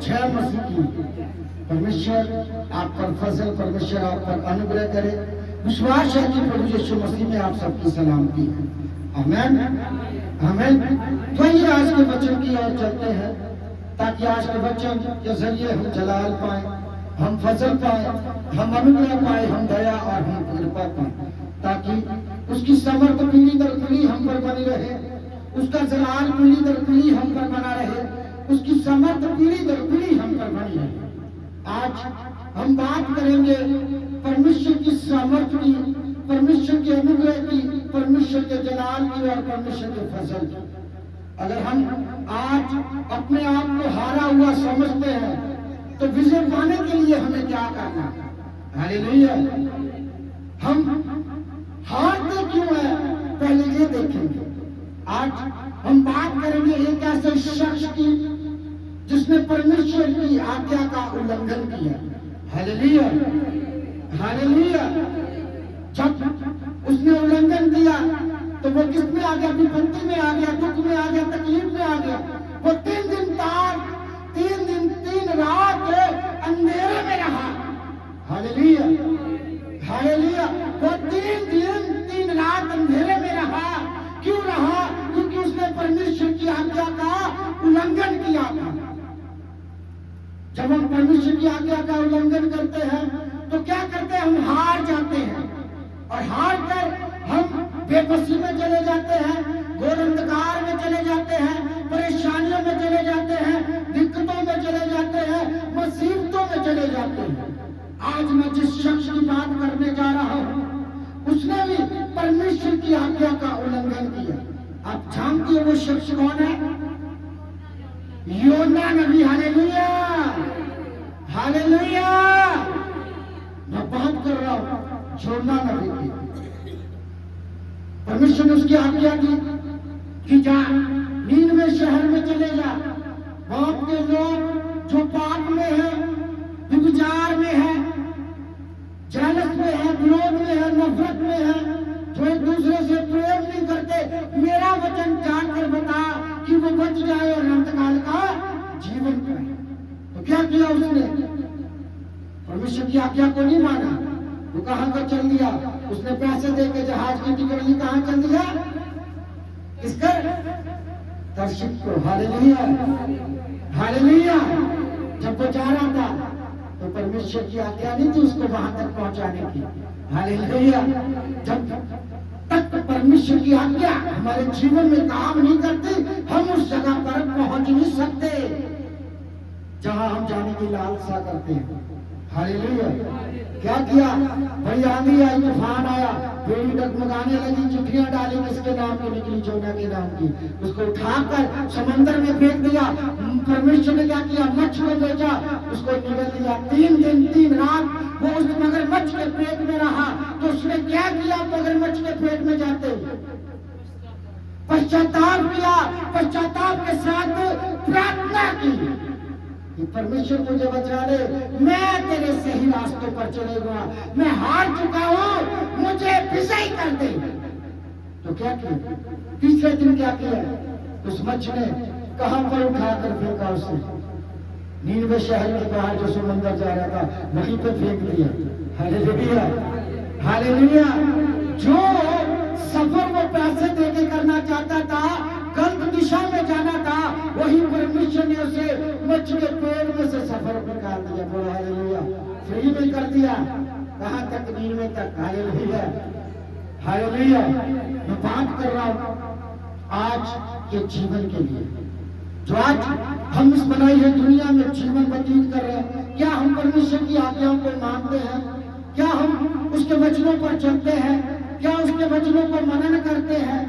6 मसीह की। परमेश्वर आप पर फजल, परमेश्वर आप पर अनुग्रह करे। विश्वास है कि प्रभु यीशु मसीह में आप सबकी सलामती है। आमेन, आमेन। तो ये आज के वचन की ओर चलते हैं, ताकि आज के वचन के जरिए हम जलाल पाए, हम फजल पाए, हम अनुग्रह पाए, हम दया और हम कृपा पाए, ताकि उसकी समर्थ पीढ़ी दर पीढ़ी हम पर बनी रहे, उसका जलाल पीढ़ी दर पीढ़ी हम पर बना रहे, उसकी समर्थ पीढ़ी दर पीढ़ी हम पर बनी रहे। आज हम बात करेंगे परमेश्वर की सामर्थ की, परमेश्वर के अनुग्रह की, परमेश्वर के जलाल की और परमेश्वर के फजल की। अगर हम आज अपने आप को हारा हुआ समझते हैं तो विजय पाने के लिए हमें क्या करना है? हालेलुया। हम हारते क्यों है, पहले ये देखेंगे। आज हम बात करेंगे एक ऐसे शख्स की जिसने परमेश्वर की आज्ञा का उल्लंघन किया। Hallelujah, hallelujah. जब उसने उल्लंघन किया तो वो किस में आ गया? विपत्ति में आ गया, दुख में आ गया, तकलीफ में आ गया। वो 3 दिन 3 रात अंधेरे में रहा। Hallelujah, hallelujah. वो 3 दिन 3 रात अंधेरे में रहा। क्यों रहा? क्योंकि उसने परमेश्वर की आज्ञा का उल्लंघन किया था। जब हम परमेश्वर की आज्ञा का उल्लंघन करते हैं तो क्या करते हैं? हम हार जाते हैं, और हार कर हम बेबसी में चले जाते हैं, घोर अंधकार में चले जाते हैं, परेशानियों में चले जाते हैं, दिक्कतों में चले जाते हैं, मुसीबतों में चले जाते हैं। आज मैं जिस शख्स की बात करने जा रहा हूं, उसने भी परमेश्वर की आज्ञा का उल्लंघन किया। आप जानते हो वो शख्स कौन है? योना नबी। Hallelujah, hallelujah. मैं बात कर रहा हूं योना नबी की। परमेश्वर ने उसकी आज्ञा दी कि जा नीनवे शहर में चले जा, वहां के लोग जो पाप में है, विचार में है, जलस में है, विरोध में है, नफरत में है, जो एक दूसरे से प्रेम नहीं करते, मेरा वचन जानकर बता कि वो बच जाए और अंतकाल का जीवन पाए। तो क्या किया उसने? परमेश्वर की आज्ञा को नहीं माना। वो कहां का चल दिया? उसने पैसे देके जहाज की टिकट ली, कहां चल दिया? इसका दर्शक को। Hallelujah, hallelujah. जब वो जा रहा था तो परमेश्वर की आज्ञा नहीं थी उसको वहां तक पहुंचाने की। हालेलुया। जब तक परमेश्वर की आज्ञा हमारे जीवन में काम नहीं करती, हम उस जगह पर पहुंच नहीं सकते जहां हम जाने की लालसा करते हैं। हालेलुया। क्या किया? बड़ी आंधी आई, तूफान आया, बेड़ी डगमगाने लगी, चिट्ठियां डाली, किसके नाम की निकली? जोना के नाम की। उसको उठाकर समंदर में फेंक दिया। परमेश्वर ने क्या किया? मच्छ को भेजा, उसको निगल लिया। 3 दिन 3 रात वो उस मगरमच्छ के पेट में रहा। तो उसने क्या किया? मगरमच्छ के पेट में जाते पश्चाताप किया, पश्चाताप के साथ प्रार्थना की कि परमेश्वर मुझे बचा ले, मैं तेरे सही रास्तों पर चलेगा, मैं हार चुका हूं, मुझे विजयी कर दे। तो क्या किया? तीसरे दिन क्या किया? उस मच्छ ने कहां पर उठाकर फेंका? उसे नीनवे शहर के बाहर जो समंदर जा रहा था वहीं पे फेंक दिया। Hallelujah, hallelujah. जो सफर वो पैसे देके करना चाहता था, गलत दिशा में जाना था, वही परमेश्वर ने उसे मच्छ के पेड़ में से सफर निकाल दिया। बोला हालेलुया। फ्री में कर दिया। कहां तक? नीनवे तक। Hallelujah, hallelujah. मैं बात कर रहा हूं आज के जीवन के लिए, जो आज हम इस बनाई हुई दुनिया में जीवन व्यतीत कर रहे हैं। क्या हम परमेश्वर की आज्ञाओं को मानते हैं? क्या हम उसके वचनों पर चलते हैं? क्या उसके वचनों को मनन करते हैं?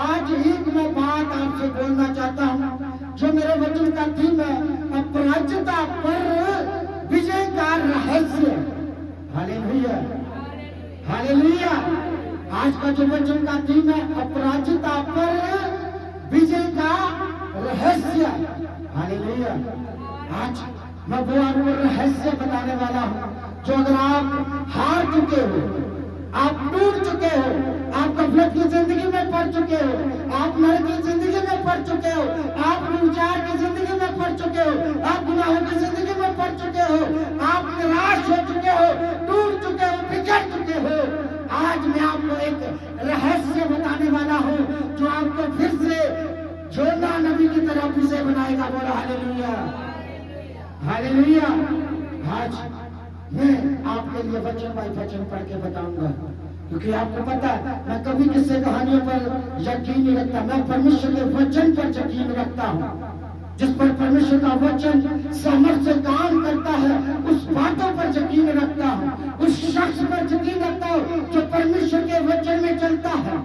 आज एक मैं बात आपसे बोलना चाहता हूं, जो मेरे वचन का थीम है, अपराजिता पर विजय का रहस्य। Hallelujah, hallelujah. आज का जो वचन का थीम है, अपराजिता पर विजय का रहस्य। हालेलुया। आज मैं वो आपको रहस्य बताने वाला हूं, जो अगर आप हार चुके हो, आप टूट चुके हो, आप गफलत की जिंदगी में पड़ चुके हो, आप नरक की जिंदगी में पड़ चुके हो, आप विचार की जिंदगी में पड़ चुके हो, आप गुनाहों की हो, आप निराश हो चुके हो, टूट चुके हो, बिगड़ चुके हो, आज मैं आपको एक रहस्य बताने वाला हूँ जो आपको फिर से योना नबी की तरह फिर से बनाएगा। बोलो हालेलुया, हालेलुया। आज मैं आपके लिए वचन बाई वचन पढ़ के बताऊंगा, क्योंकि आपको पता है मैं कभी किसी कहानियों पर यकीन नहीं रखता, मैं परमेश्वर के वचन पर यकीन रखता हूँ। जिस पर परमेश्वर का वचन सामर्थ्य से काम करता है उस बातों पर यकीन रखता हूँ, उस शख्स पर यकीन रखता हूँ जो परमेश्वर के वचन में चलता है,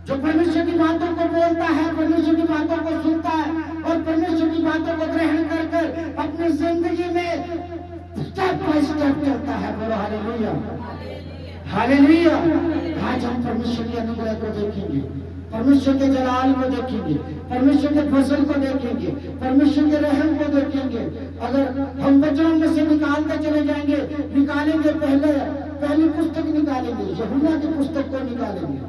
जो परमेश्वर की बातों को बोलता है, परमेश्वर की बातों को सुनता है और परमेश्वर की बातों को ग्रहण कर अपनी जिंदगी में स्टेप बाय स्टेप चलता है। बोलो हालेलुया, हालेलुया। आज हम परमेश्वर की अनुग्रह को देखेंगे, परमेश्वर के जलाल को देखेंगे, परमेश्वर के फसल को देखेंगे, परमेश्वर के रहम को देखेंगे। अगर हम वचनों में से निकालते चले जाएंगे, निकालेंगे पहली पुस्तक निकालेंगे, यूहन्ना की पुस्तक को निकालेंगे,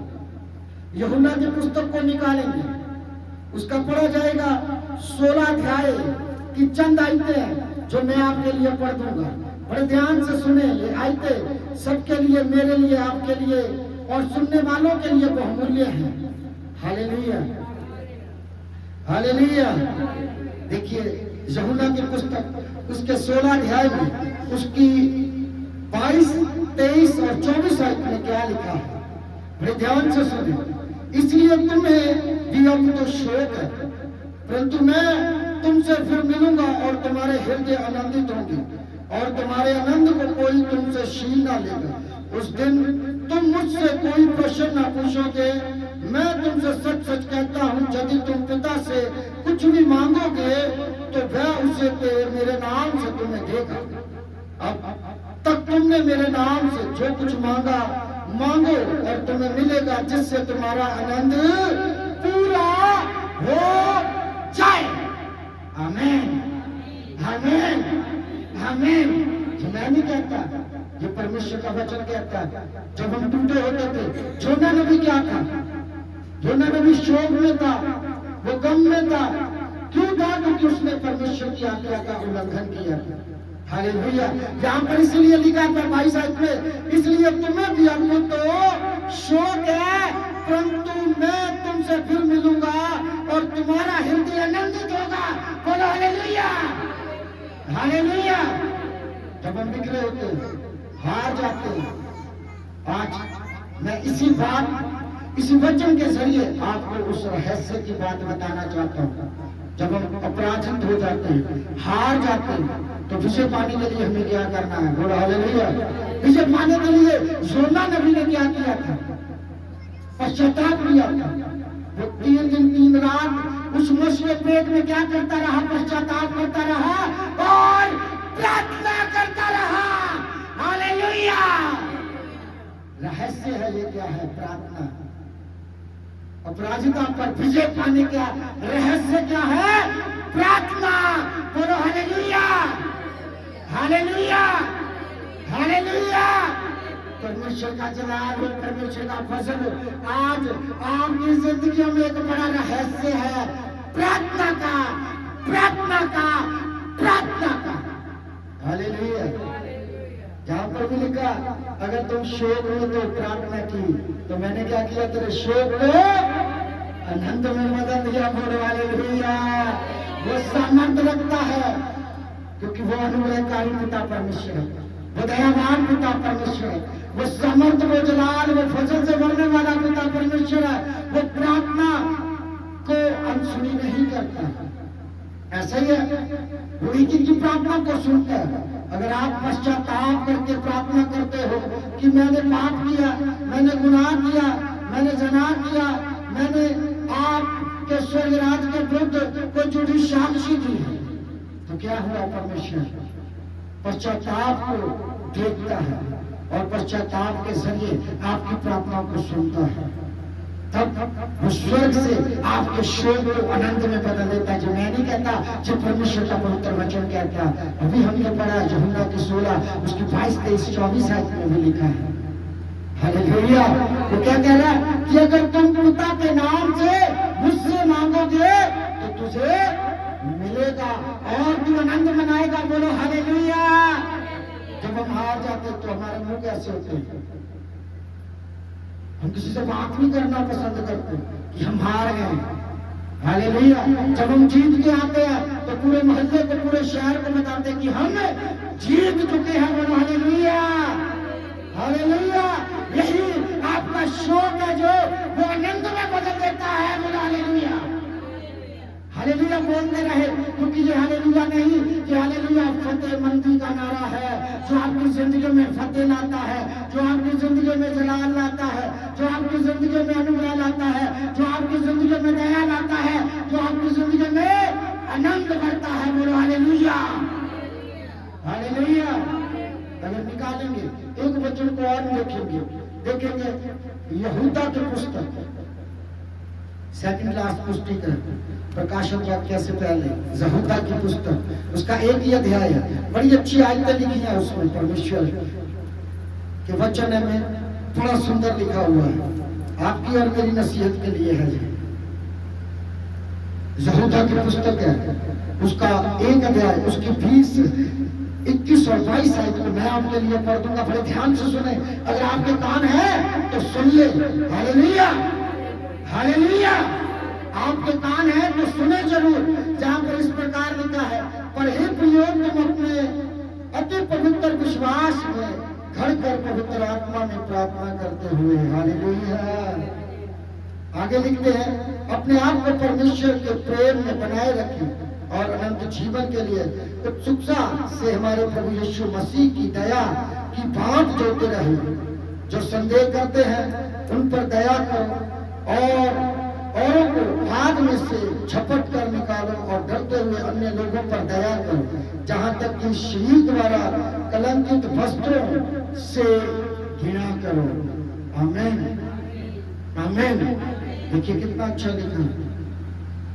यूहन्ना की पुस्तक को निकालेंगे, उसका पढ़ा जाएगा 16 अध्याय की चंद आयतें जो मैं आपके लिए पढ़ दूंगा। बड़े ध्यान से सुने, ये आयतें सबके लिए, मेरे लिए, आपके लिए और सुनने वालों के लिए बहुमूल्य हैं। Hallelujah, hallelujah. देखिए यूहन्ना की पुस्तक उसके 16 अध्याय में उसकी 22, 23 और 24 आयत में क्या लिखा है, बड़े ध्यान से सुने। इसलिए तुम्हें भी अब तो शोक है, परंतु मैं तुमसे फिर मिलूंगा और तुम्हारे हृदय आनंदित होंगे और तुम्हारे आनंद को कोई तुमसे छीन ना लेगा। उस दिन तुम मुझसे कोई प्रश्न ना पूछोगे। मैं तुमसे सच सच कहता हूँ, यदि तुम पिता से कुछ भी मांगोगे तो वह उसे मेरे नाम से तुम्हें देगा। अब तक तुमने मेरे नाम से जो कुछ मांगा मांगो और तुम्हें मिलेगा, जिससे तुम्हारा आनंद पूरा हो जाए। आमीन, आमीन, आमीन। ये मैं नहीं कहता, ये परमेश्वर का वचन कहता है। जब हम टूटे होते थे, योना नबी क्या था? योना नबी शोक में था, वो गम में था। क्यों था? क्योंकि उसने परमेश्वर की आज्ञा का उल्लंघन किया था। हालेलुया। यहाँ पर इसलिए लिखा था 22 आयत में, इसलिए तुम्हें भी हमको तो शोक है, परंतु मैं तुमसे फिर मिलूंगा और तुम्हारा हृदय आनंदित होगा। बोलो हालेलुया, हालेलुया। जब हम बिखरे होते हैं, हार जाते हैं, आज मैं इसी वचन के जरिए आपको उस रहस्य की बात बताना चाहता हूँ। जब हम अपराजित हो जाते हैं, हार जाते हैं, तो विजय पाने के लिए हमें क्या करना है? बोलो हालेलुया। विजय पाने के लिए योना नबी ने क्या किया था? पश्चाताप किया था। वो 3 दिन 3 रात उस मछली के पेट में क्या करता रहा? पश्चाताप करता रहा और प्रार्थना करता रहा। हालेलुया। रहस्य है ये, क्या है? प्रार्थना। अपराजिता पर विजय पाने का रहस्य क्या है? प्रार्थना। बोलो हालेलुया, हालेलुया, हालेलुया। परमेश्वर का जलाल हो, परमेश्वर का फजल हो। आज आपकी जिंदगी में एक बड़ा रहस्य है प्रार्थना का, प्रार्थना का, प्रार्थना का। हालेलुया। जहां पर भी लिखा अगर तुम शोक हो तो प्रार्थना की, तो मैंने क्या किया? तेरे शोक को आनंद में बदल दिया। बोलो हालेलुया। वो सामर्थ्य रखता है क्योंकि वो अनुग्रहकारी पिता परमेश्वर है, वो दयावान पिता परमेश्वर है, वो समर्थ, वो जलाल, वो फजल से भरने वाला पिता परमेश्वर है। वो प्रार्थना को अनसुनी नहीं करता। ऐसा ही है, वो एक की प्रार्थना को सुनता है। अगर आप पश्चाताप करके प्रार्थना करते हो कि मैंने पाप किया, मैंने गुनाह किया, मैंने जना किया, मैंने आपके स्वर्गराज के विरुद्ध कोई झूठी साक्षी दी है, तो क्या हुआ? परमेश्वर पश्चाताप को देखता है और पश्चाताप के जरिए आपकी प्रार्थना को सुनता है। तब वो स्वर्ग से आपके शोक को आनंद में बदल देता है। जो मैं नहीं कहता, जो परमेश्वर का पवित्र वचन कहता है। अभी हमने पढ़ा यूहन्ना की 16 उसकी 22, 23, 24 आयत में भी लिखा है। हालेलुया। वो क्या कह रहा है कि अगर तुम पिता के नाम से मुझसे मांगोगे तो तुझे मिलेगा और तू आनंद मनाएगा। बोलो हालेलुया। कैसे होते हैं। हम किसी से बात नहीं करना पसंद करते कि हम हार गए। हालेलुया। जब हम जीत के आते हैं तो पूरे मोहल्ले को, पूरे शहर को बताते हैं कि हम जीत चुके हैं। बोलो हालेलुया, हालेलुया। यही आपका शौक है जो वो आनंद में बदल देता है। बोलो हालेलुया, हालेलुया बोलते रहे, क्योंकि ये हालेलुया नहीं, ये हालेलुया फतेह मंदी का नारा है, जो आपकी जिंदगी में फतेह लाता है, जो आपकी जिंदगी में जलाल लाता है, जो आपकी जिंदगी में अनुग्रह लाता है, जो आपकी जिंदगी में दया लाता है, जो आपकी जिंदगी में आनंद भरता है। बोलो हालेलुया, हालेलुया। अगर निकालेंगे एक वचन को और देखेंगे यहूदा की पुस्तक, सेकंड क्लास पुस्तक है, प्रकाशन वाक्य से पहले यहूदा की पुस्तक, उसका एक ही अध्याय है। बड़ी अच्छी आयतें लिखी है उसमें, परमेश्वर के वचन में बड़ा सुंदर लिखा हुआ है, आपकी और मेरी नसीहत के लिए है। यहूदा की पुस्तक है, उसका एक अध्याय, उसकी 20, 21 और 22 आयत को मैं आपके लिए पढ़ दूंगा। बड़े ध्यान से सुने, अगर आपके कान है तो सुन ले। Hallelujah, hallelujah. आपके कान है तो सुने जरूर। जहां पर इस प्रकार लिखा है, पर हे प्रियो तुम अपने अति पवित्र विश्वास में घर कर पवित्र आत्मा में प्रार्थना करते हुए। हालेलुया। आगे लिखते हैं, अपने आप को परमेश्वर के प्रेम में बनाए रखें और अनंत जीवन के लिए उत्सुकता से हमारे प्रभु यीशु मसीह की दया की बाट जोते रहे। जो संदेह करते हैं उन पर दया करो और औरों को आग में से झपट कर निकालो और डरते हुए अन्य लोगों पर दया करो, जहां तक कि शरीर द्वारा कलंकित वस्त्रों से घृणा करो। आमीन, आमीन। देखिए कितना अच्छा लिखा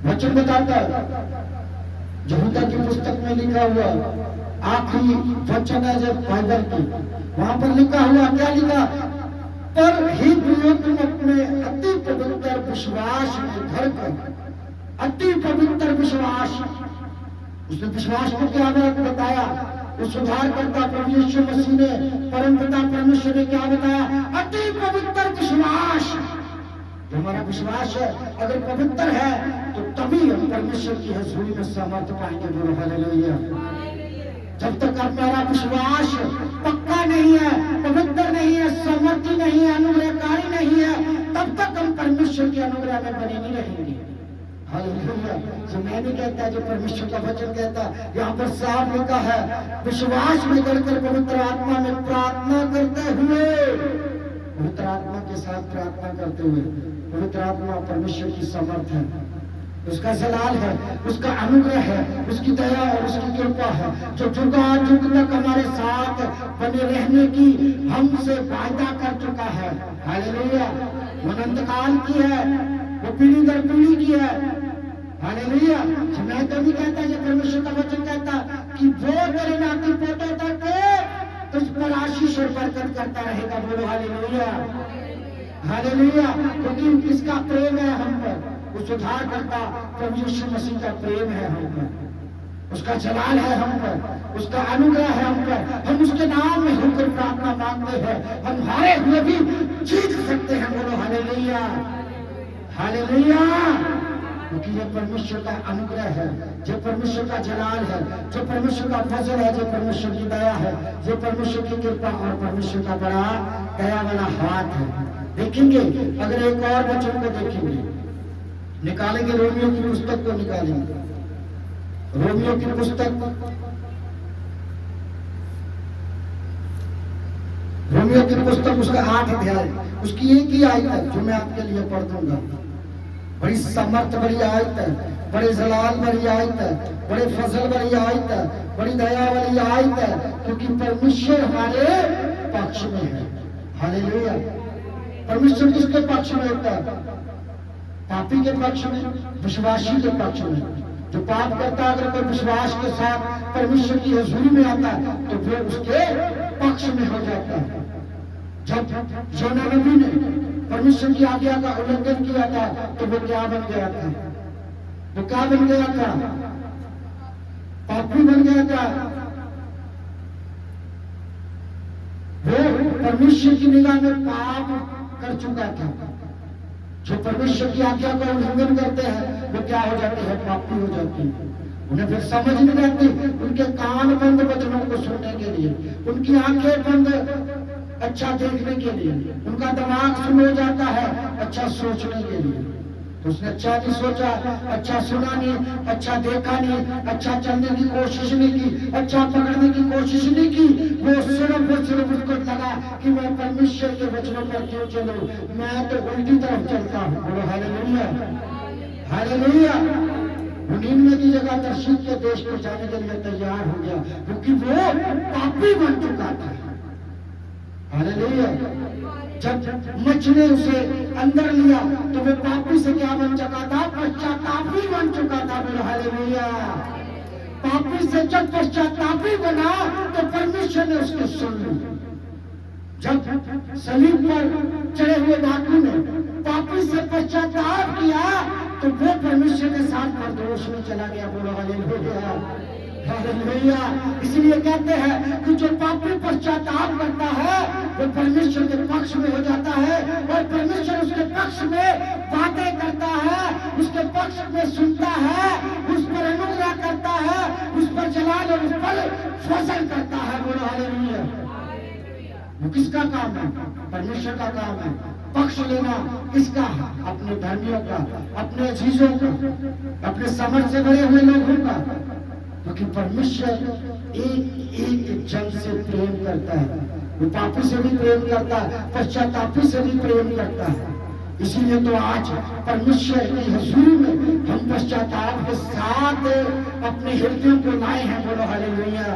वचन बताता है। यहूदा की पुस्तक में लिखा हुआ आखिरी वचन है जब बाइबल की, वहां पर लिखा हुआ क्या लिखा, पर हे प्रियो तुम अपने अति पवित्र विश्वास में घर कर। अति पवित्र विश्वास, उसने विश्वास को क्या बताया, वो सुधार करता प्रभु यीशु मसीह ने, परम पिता परमेश्वर ने क्या बताया, अति पवित्र विश्वास। जो हमारा विश्वास है अगर पवित्र है तो तभी हम परमेश्वर की हजूरी में सामर्थ्य पाएंगे। बोलो हालेलुया। जब तक हमारा विश्वास पक्का नहीं है, पवित्र नहीं है, समर्थी नहीं है, अनुग्रहकारी नहीं है, तब तक हम परमेश्वर के अनुग्रह में बने नहीं रहेंगे। हालेलुया। जो मैं नहीं कहता, जो परमेश्वर का वचन कहता, यहाँ पर साफ लिखा है, विश्वास में करकर पवित्र आत्मा में प्रार्थना करते हुए, पवित्र आत्मा के साथ प्रार्थना करते हुए। पवित्र आत्मा परमेश्वर की समर्थ है, उसका जलाल है, उसका अनुग्रह है, उसकी दया और उसकी कृपा है, जो जुगाजुग तक हमारे साथ बने रहने की हमसे वायदा कर चुका है। हालेलुया। वो अनंत काल की है, वो पीढ़ी दर पीढ़ी की है। हालेलुया। मैं तो नहीं कहता, ये परमेश्वर का वचन कहता कि वो तेरे नाती पोतों तक तुझ पर आशीष और बरकत करता रहेगा। बोलो हालेलुया, हालेलुया। क्योंकि किसका प्रेम है हम पर, वो सुधार करता प्रभु यीशु मसीह का प्रेम है हम पर, उसका जलाल है हम पर, उसका अनुग्रह है हम पर। हम उसके नाम में होकर प्रार्थना मांगते हैं, हम हारे हुए भी जीत सकते हैं। बोलो हालेलुया, हालेलुया। क्योंकि ये परमेश्वर का अनुग्रह है, जो परमेश्वर का जलाल है, जो परमेश्वर का फजल है, जो परमेश्वर की दया है, जो परमेश्वर की कृपा और परमेश्वर का बड़ा दया वाला हाथ है। देखेंगे अगर एक और वचन को देखेंगे, निकालेंगे रोमियो की पुस्तक को, निकालेंगे रोमियो की पुस्तक, रोमियो की पुस्तक उसका 8 अध्याय, उसकी एक ही आयत है जो मैं आपके लिए पढ़ दूंगा। बड़ी समर्थ भरी आयत है, बड़े जलाल भरी आयत है, बड़े फजल भरी आयत है, बड़ी दया वाली आयत है, क्योंकि परमेश्वर हमारे पक्ष में है। हालेलुया। परमेश्वर किसके पक्ष में होता है? पापी के पक्ष में, विश्वासी के पक्ष में। जो पाप करता है अगर कोई विश्वास के साथ परमेश्वर की हजूरी में आता है तो वो उसके पक्ष में हो जाता है। जब योना नबी ने परमेश्वर की आज्ञा का उल्लंघन किया था तो वो क्या बन गया था? वो क्या बन गया था? पापी बन गया था। वो परमेश्वर की निगाह में पाप कर चुका था। जो परमेश्वर की आज्ञा का उल्लंघन करते हैं वो क्या हो जाते हैं? पापी हो जाते हैं। उन्हें फिर समझ नहीं आती, उनके कान बंद वचनों को सुनने के लिए, उनकी आंखें बंद अच्छा देखने के लिए, उनका दिमाग स्लो हो जाता है अच्छा सोचने के लिए। तो उसने अच्छा नहीं सोचा, अच्छा सुना नहीं, अच्छा देखा नहीं, अच्छा चलने की कोशिश नहीं की, अच्छा पकड़ने की कोशिश नहीं की। वो सिर्फ उसको लगा कि मैं परमेश्वर के वचनों पर क्यों चलूं, मैं तो उल्टी तरफ चलता हूं। बोलो हालेलुया, हालेलुया। वो नीनवे की जगह तर्शीश के देश को जाने के लिए तैयार हो गया, क्योंकि वो पापी बन चुका था। हालेलुया। जब मच ने उसे अंदर लिया तो वो पापी से क्या बन चुका था? पश्चातापी बन चुका था। बोलो हालेलुया। पापी से जब पश्चातापी बना तो परमेश्वर ने उसको सुन ली। जब सलीब पर चढ़े हुए डाकू ने पापी से पश्चाताप किया तो वो परमेश्वर के साथ निर्दोष में चला गया। बोलो हालेलुया, हालेलुया। इसलिए कहते हैं कि जो पापी पश्चाताप करता है वो परमेश्वर के पक्ष में हो जाता है, और परमेश्वर उसके पक्ष में बातें करता है, उसके पक्ष में सुनता है, उस पर अनुग्रह करता है, उस पर जलाल और उस पर फजल करता है। बोलो हालेलुया। वो किसका काम है? परमेश्वर का काम है पक्ष लेना। किसका? अपने धर्मियों का, अपने अजीजों का, अपने समझ से भरे हुए लोगों का। क्योंकि परमेश्वर एक एक जन से प्रेम करता है। वो पापी से भी प्रेम करता है, पश्चातापी से भी प्रेम करता है। इसीलिए तो आज परमेश्वर की हुजूरी में हम पश्चाताप के साथ अपने हृदयों को लाए हैं। बोलो हालेलुया।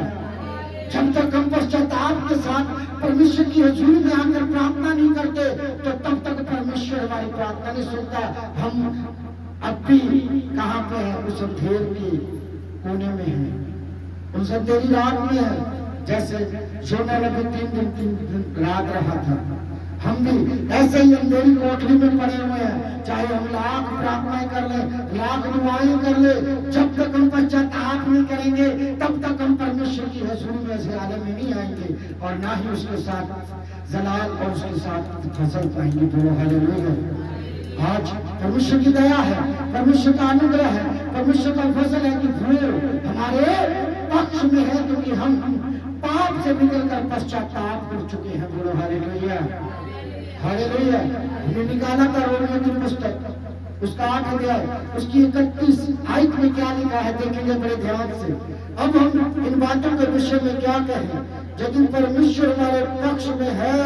जब तक हम पश्चाताप के साथ परमेश्वर की हुजूरी में आकर प्रार्थना नहीं करते तो तब तक परमेश्वर हमारी प्रार्थना नहीं सुनता। हम अब भी कहाँ पे हैं? उस अंधेर के कोने में है, उन अंधेरी रात में है। जैसे योना नबी 3 दिन रात रहा था, हम भी ऐसे ही अंधेरी कोठरी में पड़े हुए हैं। चाहे हम लाख प्रार्थनाएं कर ले, लाख दुआएं कर ले, जब तक हम पश्चाताप नहीं करेंगे तब तक हम परमेश्वर की हुजूरी में से आलम में नहीं आएंगे, और ना ही उसके साथ जलाल और उसके साथ फसल पाएंगे। बोलो हालेलुया। आज परमेश्वर की दया है, परमेश्वर का अनुग्रह है, परमेश्वर का फजल है कि वो हमारे पक्ष में है, क्योंकि हम पाप से निकलकर पश्चाताप कर चुके हैं। बोलो हालेलुया, हालेलुया। हमने निकाला था रोमियो की पुस्तक, उसका 8 अध्याय, उसकी 31 आयत में क्या लिखा है देखेंगे बड़े ध्यान से। अब हम इन बातों के विषय में क्या कहें? यदि परमेश्वर हमारे पक्ष में है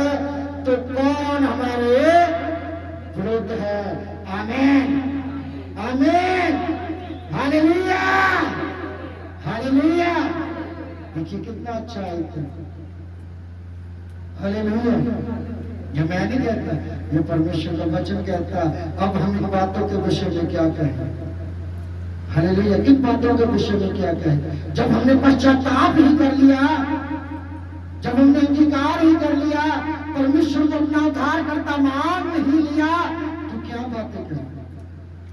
तो कौन हमारे विरुद्ध है? आमीन, आमीन, हालेलुया, हालेलुया। देखिए कितना अच्छा आयत है। हालेलुया। ये मैं नहीं कहता, ये परमेश्वर का वचन कहता। अब हम इन बातों के विषय में क्या कहें? हालेलुया। किन बातों के विषय में क्या कहें? जब हमने पश्चाताप ही कर लिया, जब हमने अंगीकार ही कर लिया, परमेश्वर को अपना उद्धारकर्ता मान ही लिया, तो क्या बातें करें?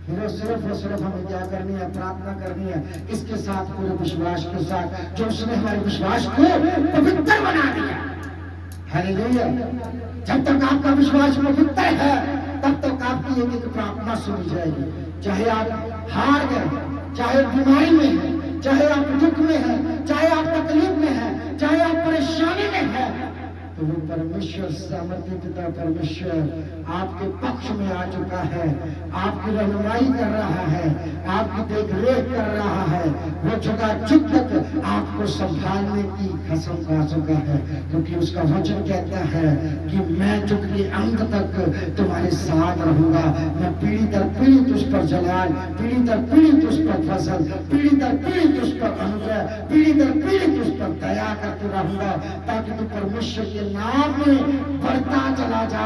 फिर सिर्फ और सिर्फ हमें क्या करनी है? प्रार्थना करनी है। इसके साथ पूरे विश्वास के साथ, जो उसने हमारे विश्वास को पवित्र बना दिया। हालेलुया। जब तक आपका विश्वास पवित्र है तब तक आपकी एक प्रार्थना सुनी जाएगी। चाहे आप हार गए, चाहे बीमारी में है, चाहे आप दुख में है, चाहे आप तकलीफ में है, चाहे आप परेशानी में है, तो वो परमेश्वर सामर्थ्य पिता परमेश्वर आपके पक्ष में आ चुका है, आपकी रहनुमाई कर रहा है, आपकी देख-रेख कर रहा है। वो झुक तक आपको संभालने की कसम खा चुका है, क्योंकि उसका वचन कहता है कि मैं झुक के अंत तक तुम्हारे साथ रहूंगा। मैं पीढ़ी दर पीढ़ी तुझ पर जलाल, पीढ़ी दर पीढ़ी तुझ पर फसल, पीढ़ी दर पीढ़ी तुझ पर अनुग्रह, पीढ़ी दर पीढ़ी तुझ पर दया करते रहूंगा, ताकि तू परमेश्वर के नाम में बढ़ता चला जा,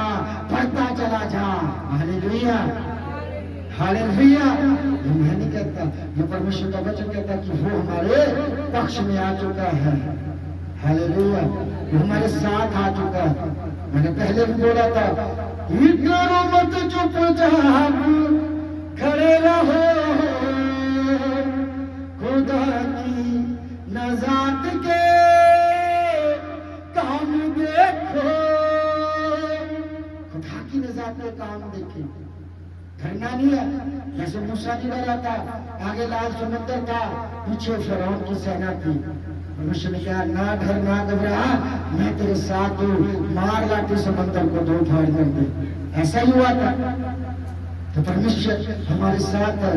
बढ़ता चला जा। Hallelujah, hallelujah. मैं नहीं कहता, ये परमेश्वर का वचन कहता कि वो हमारे पक्ष में आ चुका है। हालेलुया। वो हमारे साथ आ चुका है। मैंने पहले भी बोला था, करो मत चुपचाप, खड़े रहो, खुदा की नजात के काम देखो। आपके काम देखे। डरना नहीं है, जैसे मूसा नहीं डरा था, आगे लाल समुद्र था, पीछे फिरौन की सेना थी। मनुष्य ने कहा ना डर ना घबरा, मैं तेरे साथ हूँ, मार लाठी समंदर को दो फाड़ कर दे। ऐसा ही हुआ था। तो परमेश्वर हमारे साथ है,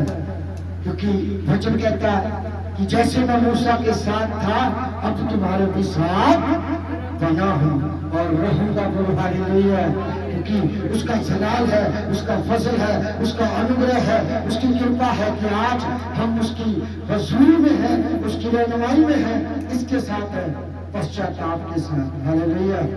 क्योंकि वचन कहता है कि जैसे मैं मूसा के साथ था, अब तुम्हारे भी साथ बना हूं और रहूंगा। बोलो हालेलुया। क्योंकि उसका जलाल है, उसका फजल है, उसका अनुग्रह है, उसकी कृपा है कि आज हम उसकी हुजूर में हैं, उसकी रहनुमाई में हैं, इसके साथ है, पश्चाताप के साथ। Hallelujah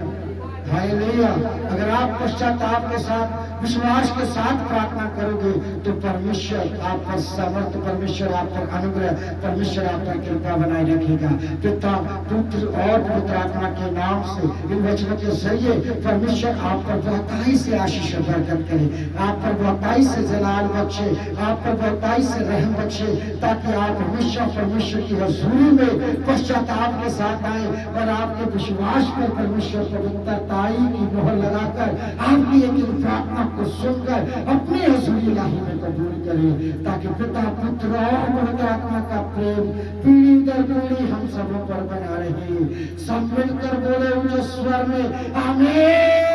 hallelujah. अगर आप पश्चाताप के साथ, विश्वास के साथ प्रार्थना करोगे तो परमेश्वर आप पर समर्थ, परमेश्वर आप पर अनुग्रह, परमेश्वर आप पर कृपा बनाए रखेगा। पिता पुत्र और पवित्र आत्मा के नाम से इन वचनों के जरिए परमेश्वर आप पर बहुताई से आशीष बरकत करे, आप पर बहुताई से जलाल बख्शे, आप पर बहुताई से रहम बख्शे, ताकि आप हमेशा परमेश्वर की हजूरी में पश्चाताप के साथ आए और आपके विश्वास पर परमेश्वर पवित्रताई की मोहर लगाकर आपकी एक प्रार्थना को सुनकर अपनी हजूरी इलाही में कबूल करें, ताकि पिता पुत्र और पवित्र आत्मा का प्रेम पीढ़ी दर पीढ़ी हम सबों पर बना रहे। सब मिलकर बोले ऊंचे स्वर में आमीन।